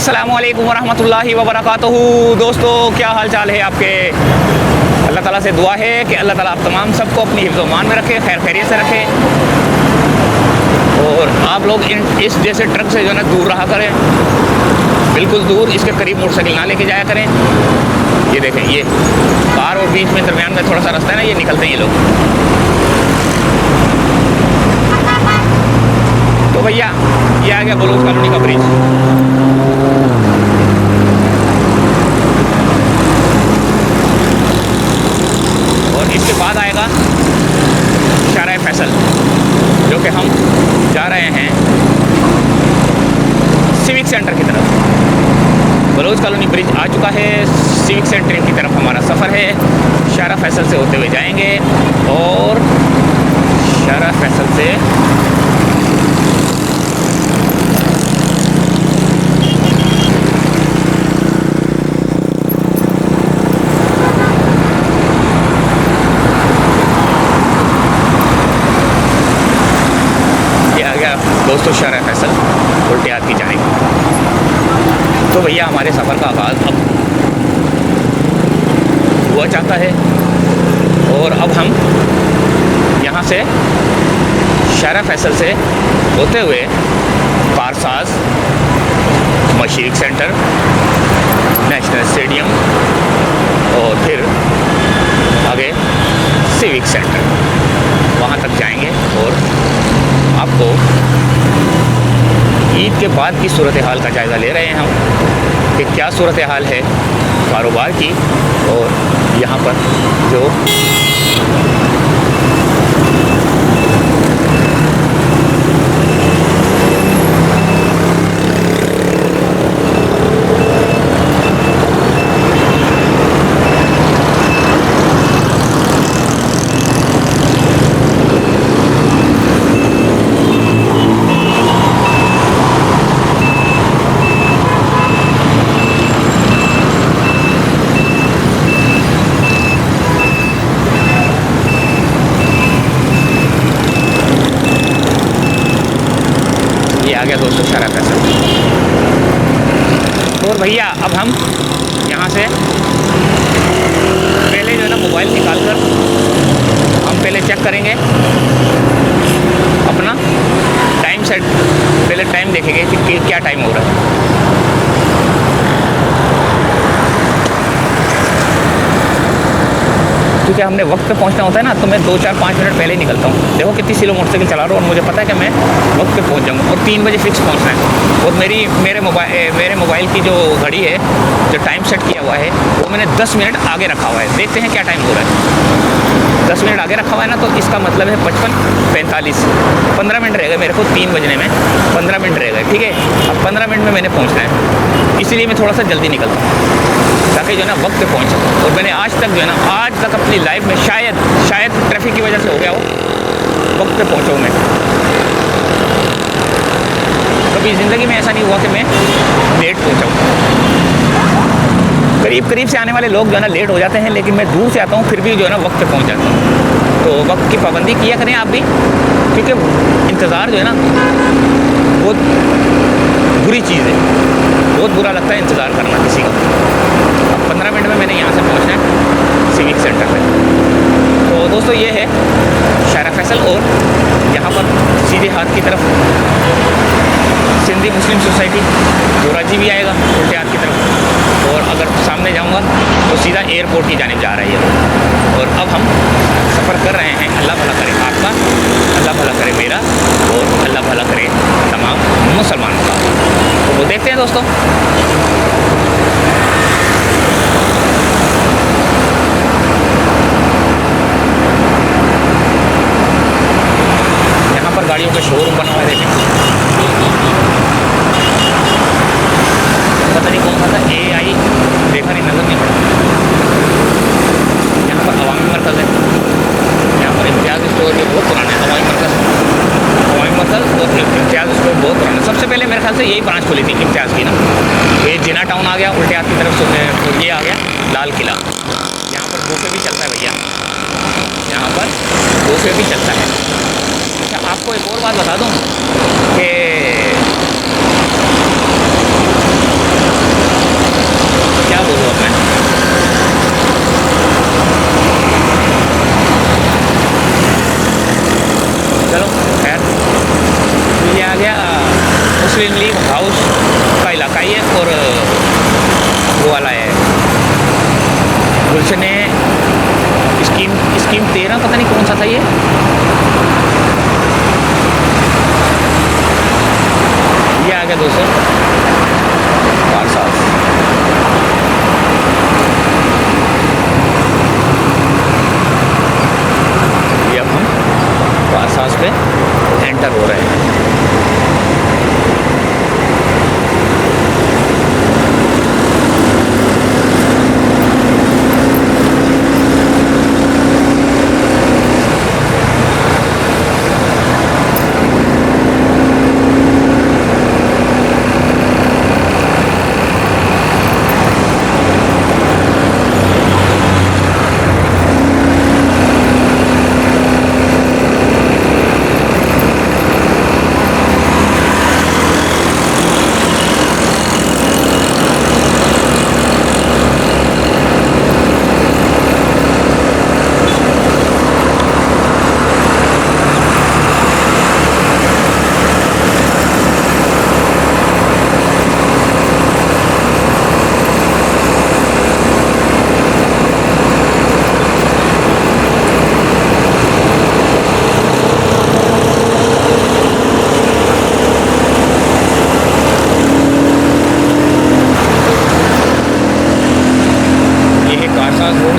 अस्सलामुअलैकुम वरहमतुल्लाहि वबरकातुहू। दोस्तों, क्या हाल चाल है आपके। अल्लाह ताला से दुआ है कि अल्लाह ताला आप तमाम सबको अपनी हिफ्ज़-ओ-मान में रखे, खैर खैरियत से रखे, और आप लोग इस जैसे ट्रक से जो है ना दूर रहा करें, बिल्कुल दूर, इसके करीब मोटरसाइकिल ना लेके जाया करें। ये देखें, ये कार और बीच में दरमियान में थोड़ा सा रास्ता है ना, ये निकलते हैं ये लोग। तो भैया ये आ गया बलूच कॉलोनी का ब्रिज। और इसके बाद आएगा शारा फैसल, जो कि हम जा रहे हैं सिविक सेंटर की तरफ। बलूच कॉलोनी ब्रिज आ चुका है, सिविक सेंटर की तरफ हमारा सफ़र है। शारा फैसल से होते हुए जाएंगे और शारा फैसल से दोस्तों शारा फैसल उल्टे हाथ की जाएंगे। तो भैया हमारे सफ़र का आगाज़ अब हुआ चाहता है और अब हम यहाँ से शारा फैसल से होते हुए कारसाज, मशरिक सेंटर, नेशनल स्टेडियम और फिर आगे सिविक सेंटर, वहाँ तक जाएंगे और आपको ईद के बाद की सूरत हाल का जायज़ा ले रहे हैं हम कि क्या सूरत हाल है कारोबार की, और यहाँ पर जो आ गया दोस्तों शारा फैसल। और भैया अब हम यहाँ से पहले जो है ना मोबाइल निकाल कर हम पहले चेक करेंगे अपना टाइम सेट, पहले टाइम देखेंगे कि क्या टाइम हो रहा है। क्योंकि हमने वक्त पे पहुंचना होता है ना, तो मैं 2-4-5 मिनट पहले ही निकलता हूँ। देखो कितनी स्लो मोटरसाइकिल चला रहा हूँ और मुझे पता है कि मैं वक्त पे पहुंच जाऊँगा और 3 बजे फिक्स पहुंचना है। और मेरे मोबाइल की जो घड़ी है, जो टाइम सेट किया हुआ है, वो मैंने 10 मिनट आगे रखा हुआ है। देखते हैं क्या टाइम हो रहा है। 10 मिनट आगे रखा हुआ है ना, तो इसका मतलब है 55-45, 15 मिनट रह गए मेरे को 3 बजने में, 15 मिनट रह गए। ठीक है, अब 15 मिनट में मैंने पहुँचना है, इसलिए मैं थोड़ा सा जल्दी निकलता हूँ ताकि जो है ना वक्त पे पहुँच सकूँ। और मैंने आज तक जो है ना, आज तक अपनी लाइफ में शायद ट्रैफिक की वजह से हो गया हो, वक्त पे पहुँचा हूँ मैं। कभी ज़िंदगी में ऐसा नहीं हुआ कि मैं लेट पहुँचा हूँ। करीब से आने वाले लोग जो है ना लेट हो जाते हैं, लेकिन मैं दूर से आता हूँ फिर भी जो है ना वक्त पे पहुँच जाता हूँ। तो वक्त की पाबंदी किया करें आप भी, क्योंकि इंतज़ार जो है ना बहुत बुरी चीज़ है, बहुत बुरा लगता है इंतज़ार करना किसी का। अब 15 मिनट में मैंने यहाँ से पहुँचना है सिविक सेंटर पे। तो दोस्तों ये है शारा फैसल, और यहाँ पर सीधे हाथ की तरफ सिंधी मुस्लिम सोसाइटी जोराजी भी आएगा उल्टे हाथ की तरफ, और अगर सामने जाऊँगा तो सीधा एयरपोर्ट की जानिब जा रही है। और अब हम सफ़र कर रहे हैं। अल्लाह भला करे आपका, अल्लाह भला करे मेरा, और अल्लाह भला करे तमाम मुसलमानों का। तो वो देखते हैं दोस्तों। यहाँ पर गाड़ियों का शोरूम बना हुआ है, देखें। पता नहीं कौन सा था, AI देखा नहीं, नज़र नहीं पड़ा। यहाँ पर अवामी मरकज़ है, यहाँ पर इम्तियाज़ स्टोर जो बहुत पुराना है। अवामी मरकज़ और इम्तियाज़ स्टोर बहुत पुराना। सबसे पहले मेरे ख्याल से यही ब्रांच खुली थी इम्तियाज़ की ना। ये जिना टाउन आ गया, उल्टे हाथ की तरफ से ये आ गया लाल किला। यहाँ पर बुफे भी चलता है भैया, यहाँ पर बुफे भी चलता है। अच्छा, आपको एक और बात बता दूँ कि मुस्लिम लीग हाउस का इलाका ही है और वो वाला है गुलशन स्कीम 13 पता नहीं कौन सा था ये। आ गया दोस्तों कारसाज। ये अब हम कारसाज पे एंटर हो रहे हैं।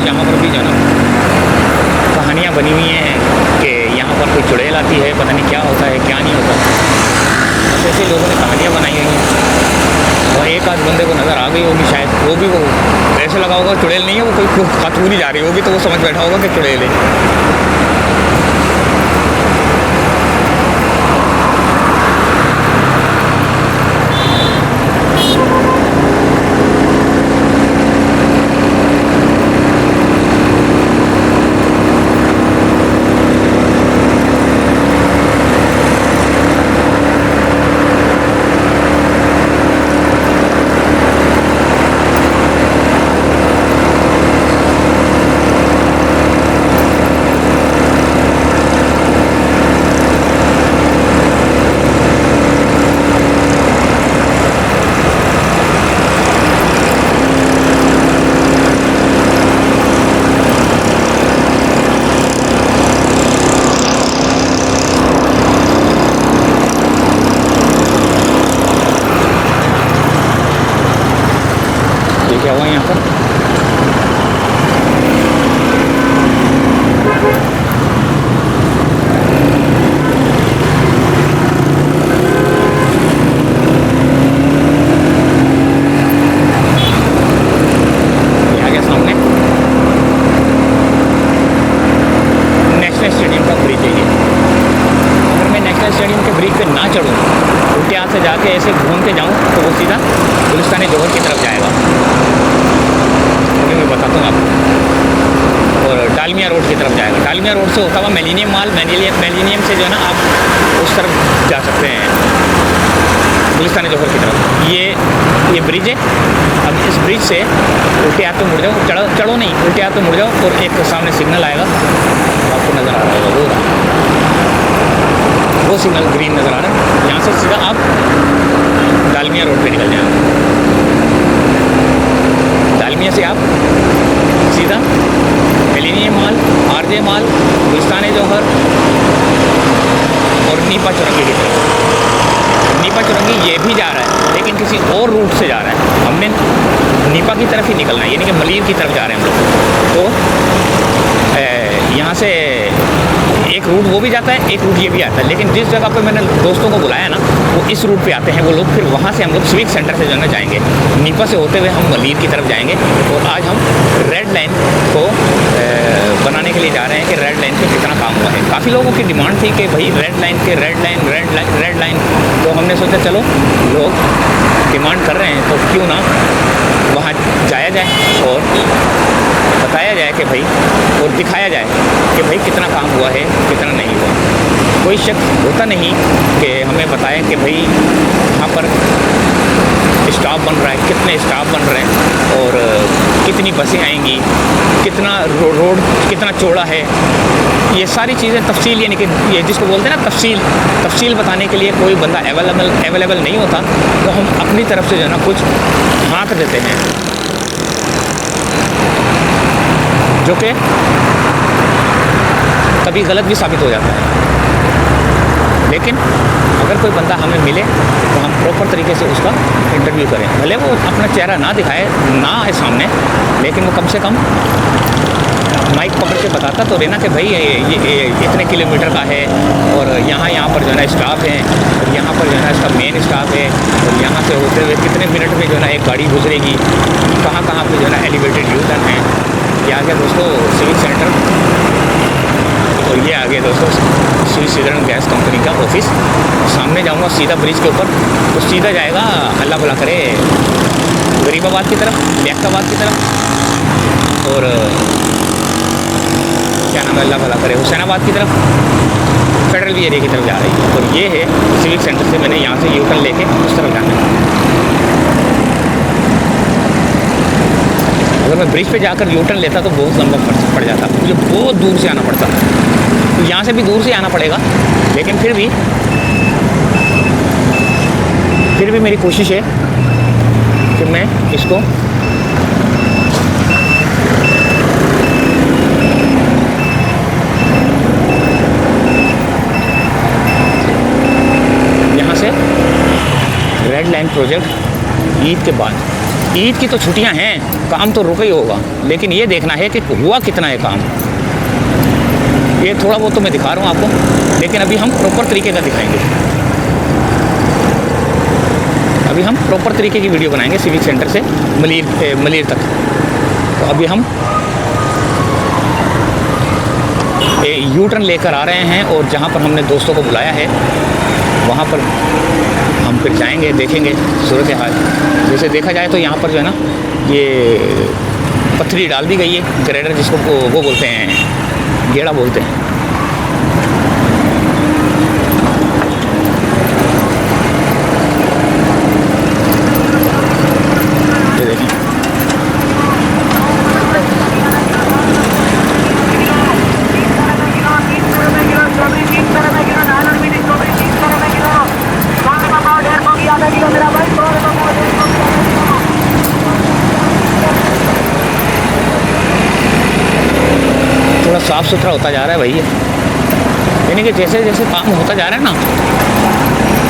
यहाँ पर भी जो है ना कहानियाँ बनी हुई हैं कि यहाँ पर कोई चुड़ैल आती है, पता नहीं क्या होता है क्या नहीं होता। ऐसे ऐसे लोगों ने कहानियाँ बनाई हुई हैं और एक आध बंदे को नज़र आ गई होगी शायद, वो भी वो ऐसे लगा होगा चुड़ैल नहीं है, वो कोई खतूरी जा रही होगी तो वो समझ बैठा होगा कि चुड़ैल है। क्या हुआ यहाँ पर? आ गया सामने नेशनल स्टेडियम का ब्रिज है ये। अगर मैं नेशनल स्टेडियम के ब्रिज पे ना चढ़ूँ, उल्टे हाथ से जाके ऐसे घूम के जाऊँ तो वो सीधा गुलिस्तान जौहर की तरफ जाएगा, मैं बताता हूँ आपको। और डालमिया रोड की तरफ जाएगा। डालमिया रोड से होता हुआ मिलेनियम मॉल, मिलेनियम से जो है ना आप उस तरफ जा सकते हैं गुलिस्तान जौहर की तरफ। ये ब्रिज है। अब इस ब्रिज से उल्टे हाथ तो मुड़ जाओ, चढ़ो नहीं, उल्टे हाथ तो मुड़ जाओ और एक सामने सिग्नल आएगा, आपको नज़र आ रहा होगा वो सिग्नल ग्रीन नज़र आ रहा है। यहाँ से सीधा आप डालमिया रोड पे निकल जाएंगे। डालमिया से आप सीधा millennium mall, RJ mall, Gulistan जौहर और नीपा चौरंगी की तरफ। नीपा चौरंगी ये भी जा रहा है लेकिन किसी और रूट से जा रहा है। हमने नीपा की तरफ ही निकलना है, यानी कि मलीर की तरफ जा रहे हैं हम लोग। तो यहाँ से एक रूट वो भी जाता है, एक रूट ये भी आता है, लेकिन जिस जगह पे मैंने दोस्तों को बुलाया ना वो इस रूट पे आते हैं वो लोग। फिर वहाँ से हम लोग सिविक सेंटर से जो है जाएंगे, नीपा से होते हुए हम मलीर की तरफ जाएंगे। और आज हम रेड लाइन को बनाने के लिए जा रहे हैं कि रेड लाइन पे कितना काम हुआ है। काफ़ी लोगों की डिमांड थी कि भाई रेड लाइन, तो हमने सोचा चलो लोग डिमांड कर रहे हैं तो क्यों ना वहाँ जाया जाए और बताया जाए कि भाई, और दिखाया जाए कि भाई कितना काम हुआ है कितना नहीं हुआ। कोई शक होता नहीं कि हमें बताएं कि भाई यहाँ पर स्टाफ बन रहा है, कितने स्टाफ बन रहे हैं और कितनी बसें आएंगी, कितना रोड कितना चौड़ा है, ये सारी चीज़ें तफसील, यानी कि ये जिसको बोलते हैं ना तफसील बताने के लिए कोई बंदा अवेलेबल नहीं होता, तो हम अपनी तरफ से जो है ना कुछ हाँक देते हैं, जो कि कभी गलत भी साबित हो जाता है। लेकिन अगर कोई बंदा हमें मिले तो हम प्रॉपर तरीके से उसका इंटरव्यू करें, भले वो अपना चेहरा ना दिखाए, ना आए सामने, लेकिन वो कम से कम माइक पकड़ के बताता तो रहना कि भाई ये इतने किलोमीटर का है, और यहाँ पर जो है ना स्टाफ है, और यहाँ पर जो है ना इसका मेन स्टाफ है, और यहाँ से होते हुए कितने मिनट में जो है ना एक गाड़ी गुजरेगी, कहाँ पे जो है ना एलिवेटेड यू टर्न है। ये आ गया दोस्तों सिविक सेंटर, और ये आ गया दोस्तों श्री सीधरण गैस कंपनी का ऑफिस। सामने जाऊंगा सीधा ब्रिज के ऊपर, तो सीधा जाएगा अल्लाह भला करे गरीबाबाद की तरफ, लियाकताबाद की तरफ, और क्या नाम है, अल्लाह भला करे हुसैनाबाद की तरफ, फेडरल एरिया की तरफ जा रही है। और ये है सिविक सेंटर से मैंने यहाँ से यू टर्न लेके उस तरफ जाना है। अगर मैं ब्रिज पे जाकर यू टर्न लेता तो बहुत लंबा पड़ जाता, मुझे बहुत दूर से आना पड़ता, तो यहाँ से भी दूर से आना पड़ेगा, लेकिन फिर भी मेरी कोशिश है कि मैं इसको यहाँ से रेड लाइन प्रोजेक्ट ईद के बाद, ईद की तो छुट्टियां हैं, काम तो रुका ही होगा, लेकिन ये देखना है कि हुआ कितना है काम। ये थोड़ा बहुत तो मैं दिखा रहा हूँ आपको, लेकिन अभी हम प्रॉपर तरीके का दिखाएंगे, अभी हम प्रॉपर तरीके की वीडियो बनाएंगे सिविक सेंटर से मलीर तक। तो अभी हम यू टर्न लेकर आ रहे हैं, और जहाँ पर हमने दोस्तों को बुलाया है वहाँ पर हम फिर जाएंगे, देखेंगे सूरत हाल। जैसे देखा जाए तो यहाँ पर जो है ना ये पत्थरी डाल दी गई है, ग्रेडर जिसको वो बोलते हैं, गेड़ा बोलते हैं। ये देखें, थोड़ा साफ़ सुथरा होता जा रहा है भैया, यानी कि जैसे जैसे काम होता जा रहा है ना,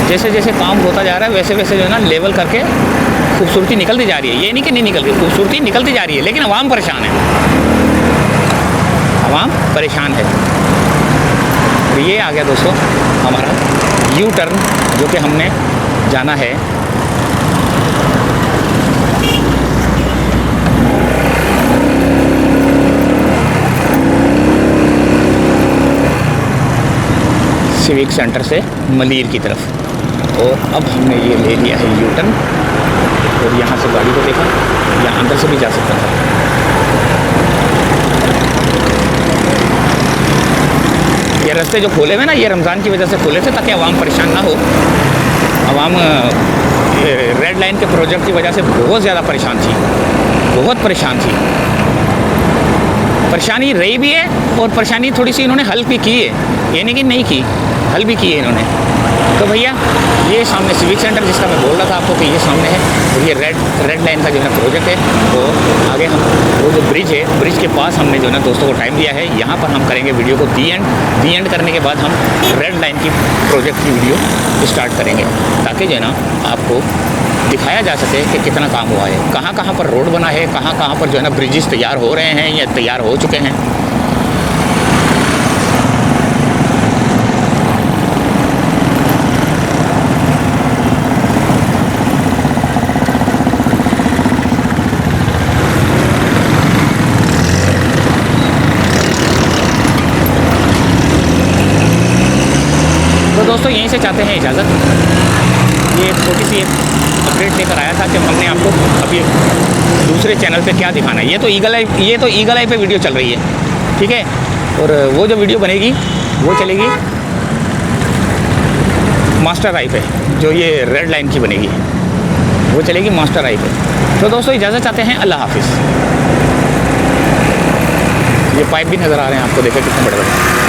जैसे जैसे काम होता जा रहा है वैसे वैसे जो है ना लेवल करके खूबसूरती निकलती जा रही है। ये नहीं कि नहीं निकल रही, खूबसूरती निकलती जा रही है, लेकिन आवाम परेशान है, आवाम परेशान है। तो ये आ गया दोस्तों हमारा यू टर्न, जो कि हमने जाना है सिविक सेंटर से मलीर की तरफ। और अब हमने ये ले लिया है यू टर्न, और यहाँ से गाड़ी को देखा, यहाँ अंदर से भी जा सकता था। ये रास्ते जो खोले हुए ना, ये रमज़ान की वजह से खोले थे ताकि आवाम परेशान ना हो। आवाम रेड लाइन के प्रोजेक्ट की वजह से बहुत ज़्यादा परेशान थी, बहुत परेशान थी। परेशानी रही भी है, और परेशानी थोड़ी सी इन्होंने हल भी की है, ये नहीं कि नहीं की, हल भी की है इन्होंने। तो भैया ये सामने सिविक सेंटर जिसका मैं बोल रहा था आपको कि ये सामने है, और ये रेड लाइन का जो है प्रोजेक्ट है। तो आगे हम वो जो ब्रिज है, ब्रिज के पास हमने जो है ना दोस्तों को टाइम दिया है, यहाँ पर हम करेंगे वीडियो को दी एंड करने के बाद हम रेड लाइन की प्रोजेक्ट की वीडियो स्टार्ट करेंगे, ताकि जो है ना आपको दिखाया जा सके कि कितना काम हुआ है, कहाँ कहाँ पर रोड बना है, कहाँ कहाँ पर जो है ना ब्रिजेस तैयार हो रहे हैं या तैयार हो चुके हैं। तो दोस्तों यहीं से चाहते हैं इजाज़त। ये छोटी सी अपडेट लेकर आया था कि हमने आपको अभी दूसरे चैनल पे क्या दिखाना है। ये तो ईगल आई पे वीडियो चल रही है, ठीक है। और वो जो वीडियो बनेगी वो चलेगी मास्टर आई पे, जो ये रेड लाइन की बनेगी वो चलेगी मास्टर आई पे। तो दोस्तों इजाज़त चाहते हैं, अल्लाह हाफिज़। पाइप भी नज़र आ रहे हैं आपको, देखो कितने बड़े बड़े।